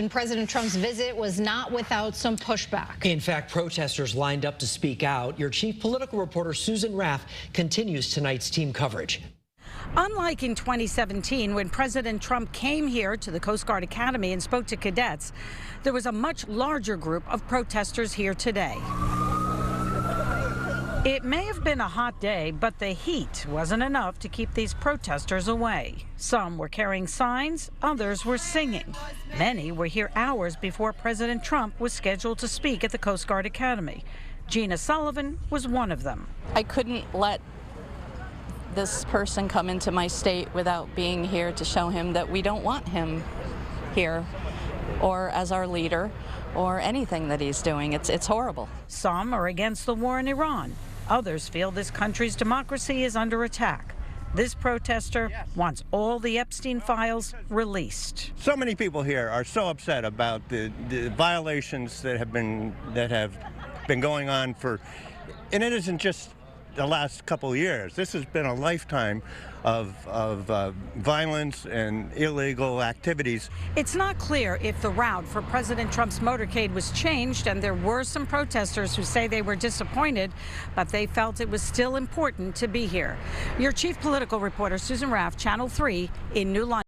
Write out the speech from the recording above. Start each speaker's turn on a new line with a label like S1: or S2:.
S1: And President Trump's visit was not without some pushback.
S2: In fact, protesters lined up to speak out. Your chief political reporter, Susan Raff, continues tonight's team coverage.
S3: Unlike in 2017, when President Trump came here to the Coast Guard Academy and spoke to cadets, there was a much larger group of protesters here today. It may have been a hot day, but the heat wasn't enough to keep these protesters away. Some were carrying signs, others were singing. Many were here hours before President Trump was scheduled to speak at the Coast Guard Academy. Gina Sullivan was one of them.
S4: I couldn't let this person come into my state without being here to show him that we don't want him here or as our leader or anything that he's doing. It's horrible.
S3: Some are against the war in Iran. Others feel this country's democracy is under attack. This protester wants all the Epstein files released.
S5: So many people here are so upset about the violations that have been going on and it isn't just the last couple of years. This has been a lifetime of violence and illegal activities.
S3: It's not clear if the route for President Trump's motorcade was changed, and there were some protesters who say they were disappointed, but they felt it was still important to be here. Your chief political reporter, Susan Raff, Channel 3 in New London.